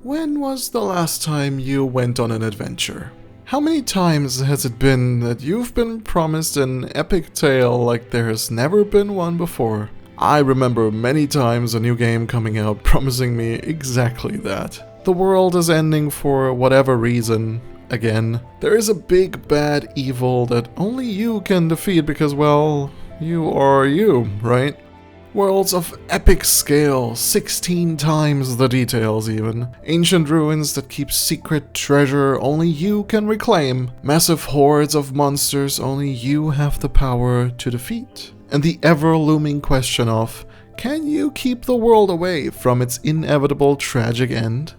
When was the last time you went on an adventure? How many times has it been that you've been promised an epic tale like there has never been one before? I remember many times a new game coming out promising me exactly that. The world is ending for whatever reason. Again, there is a big bad evil that only you can defeat because, well, you are you, right? Worlds of epic scale, 16 times the details even. Ancient ruins that keep secret treasure only you can reclaim. Massive hordes of monsters only you have the power to defeat. And the ever-looming question of, can you keep the world away from its inevitable tragic end?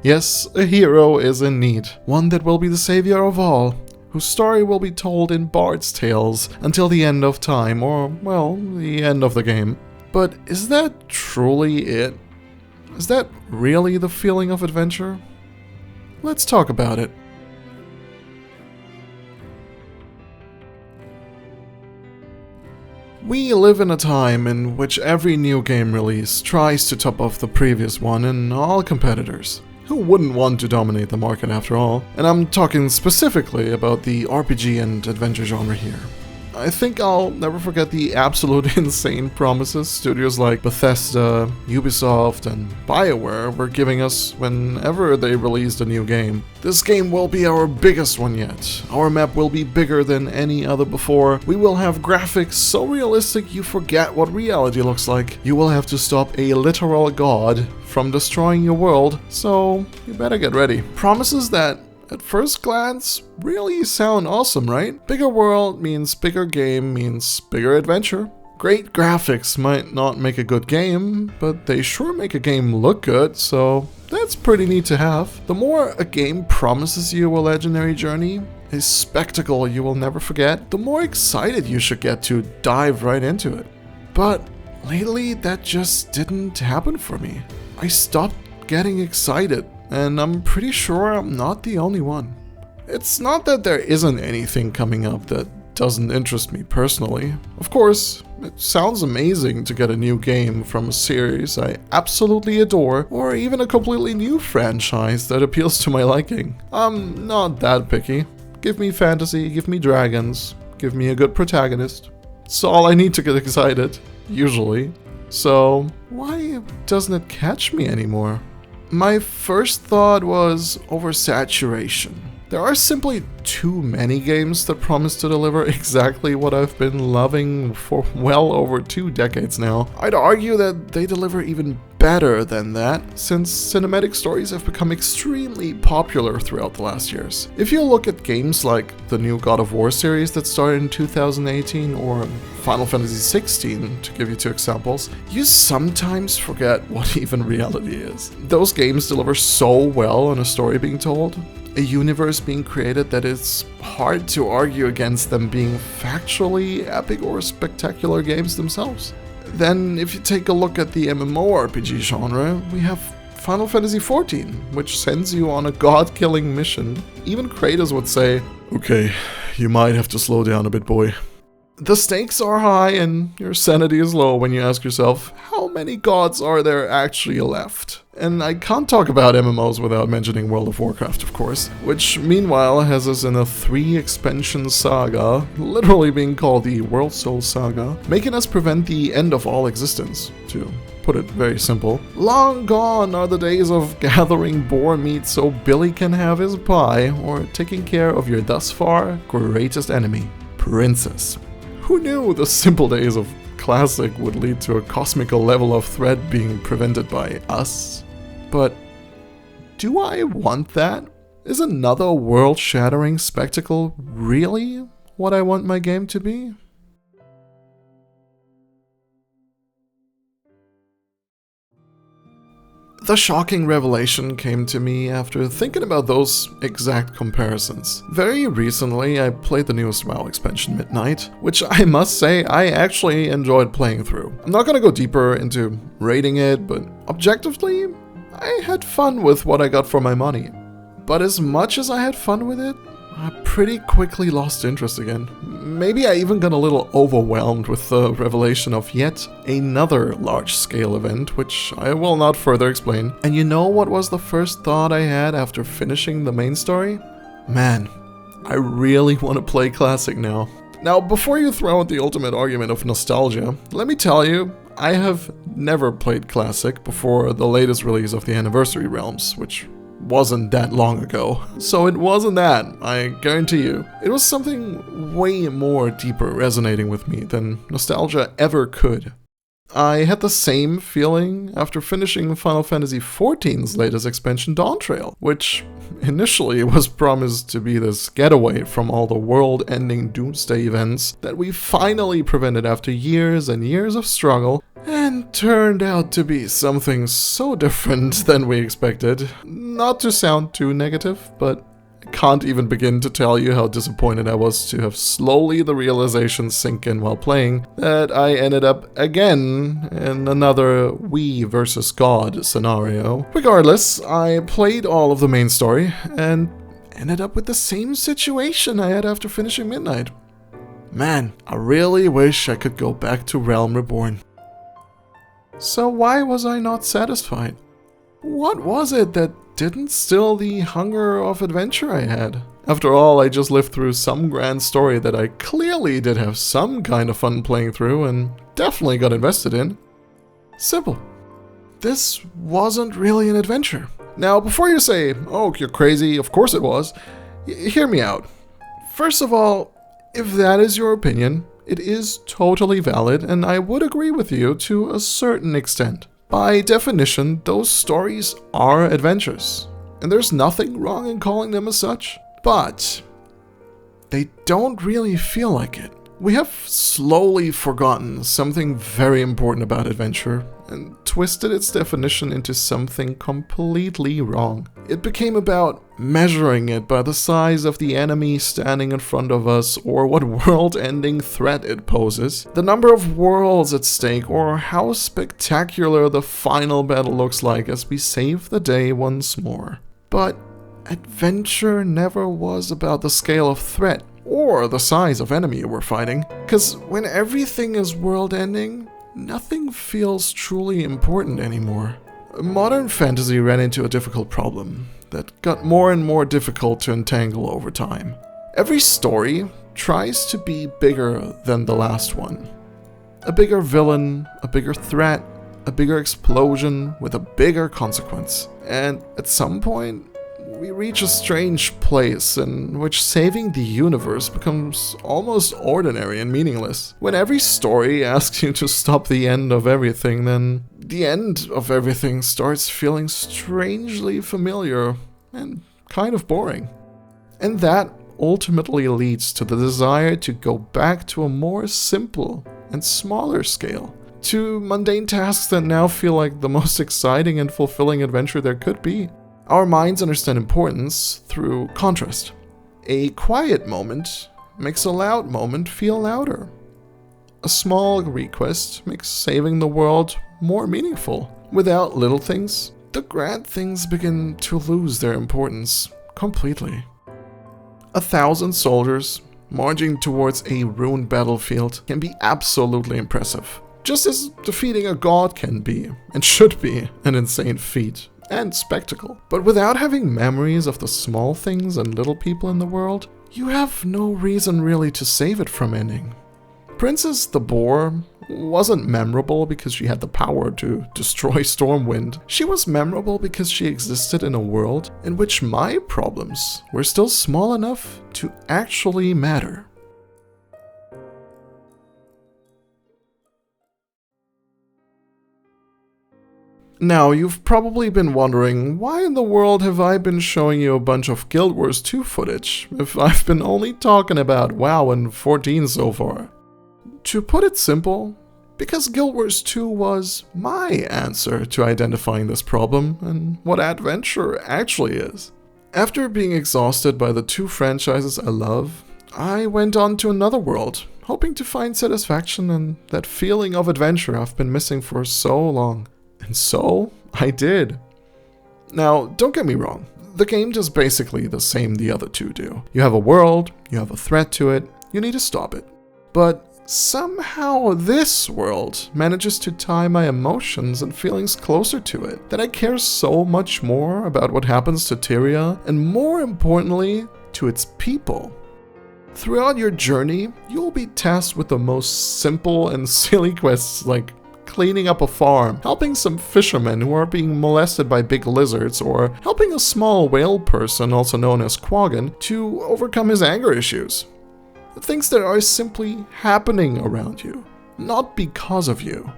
Yes, a hero is in need. One that will be the savior of all, whose story will be told in bard's tales until the end of time, or, well, the end of the game. But is that truly it? Is that really the feeling of adventure? Let's talk about it. We live in a time in which every new game release tries to top off the previous one and all competitors. Who wouldn't want to dominate the market after all? And I'm talking specifically about the RPG and adventure genre here. I think I'll never forget the absolute insane promises studios like Bethesda, Ubisoft, and BioWare were giving us whenever they released a new game. This game will be our biggest one yet. Our map will be bigger than any other before. We will have graphics so realistic you forget what reality looks like. You will have to stop a literal god from destroying your world, so you better get ready. Promises that at first glance, really sound awesome, right? Bigger world means bigger game means bigger adventure. Great graphics might not make a good game, but they sure make a game look good, so that's pretty neat to have. The more a game promises you a legendary journey, a spectacle you will never forget, the more excited you should get to dive right into it. But lately, that just didn't happen for me. I stopped getting excited. And I'm pretty sure I'm not the only one. It's not that there isn't anything coming up that doesn't interest me personally. Of course, it sounds amazing to get a new game from a series I absolutely adore, or even a completely new franchise that appeals to my liking. I'm not that picky. Give me fantasy, give me dragons, give me a good protagonist. It's all I need to get excited, usually. So, why doesn't it catch me anymore? My first thought was oversaturation. There are simply too many games that promise to deliver exactly what I've been loving for well over 2 decades now. I'd argue that they deliver even better than that, since cinematic stories have become extremely popular throughout the last years. If you look at games like the new God of War series that started in 2018 or Final Fantasy XVI, to give you 2 examples, you sometimes forget what even reality is. Those games deliver so well on a story being told, a universe being created that it's hard to argue against them being factually epic or spectacular games themselves. Then, if you take a look at the MMORPG genre, we have Final Fantasy XIV, which sends you on a god-killing mission. Even Kratos would say, "Okay, you might have to slow down a bit, boy." The stakes are high and your sanity is low when you ask yourself, how many gods are there actually left? And I can't talk about MMOs without mentioning World of Warcraft, of course, which meanwhile has us in a 3-expansion saga, literally being called the World Soul Saga, making us prevent the end of all existence, to put it very simple. Long gone are the days of gathering boar meat so Billy can have his pie, or taking care of your thus far greatest enemy, Princess. Who knew the simple days of Classic would lead to a cosmical level of threat being prevented by us? But do I want that? Is another world-shattering spectacle really what I want my game to be? The shocking revelation came to me after thinking about those exact comparisons. Very recently, I played the newest WoW expansion, Midnight, which I must say I actually enjoyed playing through. I'm not gonna go deeper into rating it, but objectively, I had fun with what I got for my money. But as much as I had fun with it, I pretty quickly lost interest again. Maybe I even got a little overwhelmed with the revelation of yet another large-scale event, which I will not further explain. And you know what was the first thought I had after finishing the main story? Man, I really want to play Classic now. Now, before you throw out the ultimate argument of nostalgia, let me tell you, I have never played Classic before the latest release of the Anniversary Realms, which wasn't that long ago. So it wasn't that, I guarantee you. It was something way more deeper resonating with me than nostalgia ever could. I had the same feeling after finishing Final Fantasy XIV's latest expansion, Dawntrail, which initially was promised to be this getaway from all the world-ending doomsday events that we finally prevented after years and years of struggle, and turned out to be something so different than we expected. Not to sound too negative, but I can't even begin to tell you how disappointed I was to have slowly the realization sink in while playing that I ended up again in another we versus God scenario. Regardless, I played all of the main story and ended up with the same situation I had after finishing Midnight. Man, I really wish I could go back to Realm Reborn. So why was I not satisfied? What was it that didn't still the hunger of adventure I had? After all, I just lived through some grand story that I clearly did have some kind of fun playing through and definitely got invested in. Simple. This wasn't really an adventure. Now, before you say, oh, you're crazy, of course it was, hear me out. First of all, if that is your opinion, it is totally valid, and I would agree with you to a certain extent. By definition, those stories are adventures, and there's nothing wrong in calling them as such, but they don't really feel like it. We have slowly forgotten something very important about adventure and twisted its definition into something completely wrong. It became about measuring it by the size of the enemy standing in front of us, or what world-ending threat it poses, the number of worlds at stake, or how spectacular the final battle looks like as we save the day once more. But adventure never was about the scale of threat or the size of enemy we're fighting, because when everything is world-ending, nothing feels truly important anymore. Modern fantasy ran into a difficult problem that got more and more difficult to untangle over time. Every story tries to be bigger than the last one. A bigger villain, a bigger threat, a bigger explosion with a bigger consequence. And at some point, we reach a strange place in which saving the universe becomes almost ordinary and meaningless. When every story asks you to stop the end of everything, then the end of everything starts feeling strangely familiar and kind of boring. And that ultimately leads to the desire to go back to a more simple and smaller scale, to mundane tasks that now feel like the most exciting and fulfilling adventure there could be. Our minds understand importance through contrast. A quiet moment makes a loud moment feel louder. A small request makes saving the world more meaningful. Without little things, the grand things begin to lose their importance completely. 1,000 soldiers marching towards a ruined battlefield can be absolutely impressive, just as defeating a god can be, and should be, an insane feat and spectacle. But without having memories of the small things and little people in the world, you have no reason really to save it from ending. Princess the Boar wasn't memorable because she had the power to destroy Stormwind. She was memorable because she existed in a world in which my problems were still small enough to actually matter. Now, you've probably been wondering, why in the world have I been showing you a bunch of Guild Wars 2 footage if I've been only talking about WoW and 14 so far? To put it simple, because Guild Wars 2 was my answer to identifying this problem and what adventure actually is. After being exhausted by the two franchises I love, I went on to another world, hoping to find satisfaction and that feeling of adventure I've been missing for so long. And so, I did. Now, don't get me wrong, The game does basically the same the other two do. You have a world, you have a threat to it, you need to stop it. But somehow this world manages to tie my emotions and feelings closer to it, that I care so much more about what happens to Tyria, and more importantly, to its people. Throughout your journey, you'll be tasked with the most simple and silly quests like cleaning up a farm, helping some fishermen who are being molested by big lizards, or helping a small whale person, also known as Quaggan, to overcome his anger issues. Things that are simply happening around you, not because of you.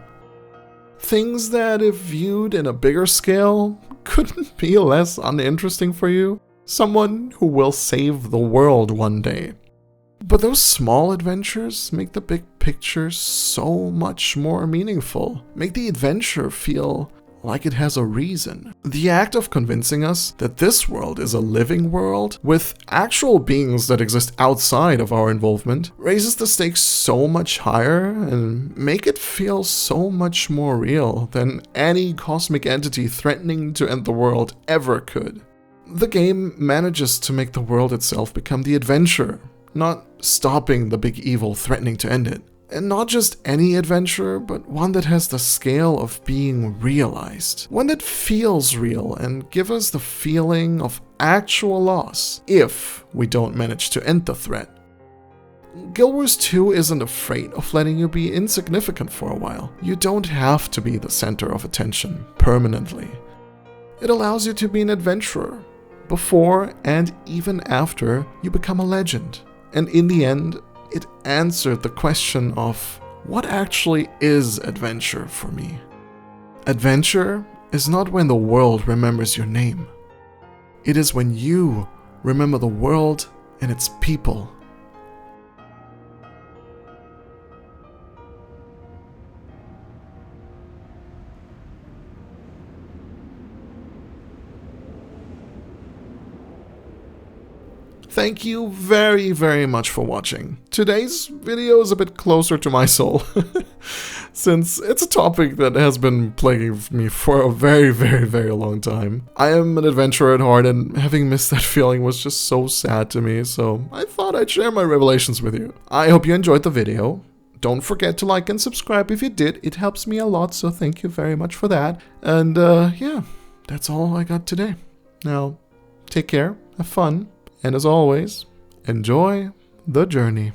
Things that, if viewed in a bigger scale, couldn't be less uninteresting for you. Someone who will save the world one day. But those small adventures make the big picture so much more meaningful, make the adventure feel like it has a reason. The act of convincing us that this world is a living world with actual beings that exist outside of our involvement raises the stakes so much higher and make it feel so much more real than any cosmic entity threatening to end the world ever could. The game manages to make the world itself become the adventure, not stopping the big evil threatening to end it. And not just any adventure, but one that has the scale of being realized. One that feels real and gives us the feeling of actual loss if we don't manage to end the threat. Guild Wars 2 isn't afraid of letting you be insignificant for a while. You don't have to be the center of attention permanently. It allows you to be an adventurer before and even after you become a legend. And in the end, it answered the question of what actually is adventure for me. Adventure is not when the world remembers your name. It is when you remember the world and its people. Thank you very, very much for watching. Today's video is a bit closer to my soul, since it's a topic that has been plaguing me for a very, very, very long time. I am an adventurer at heart, and having missed that feeling was just so sad to me, so I thought I'd share my revelations with you. I hope you enjoyed the video. Don't forget to like and subscribe if you did. It helps me a lot, so thank you very much for that. And yeah, that's all I got today. Now, take care, have fun, and as always, enjoy the journey.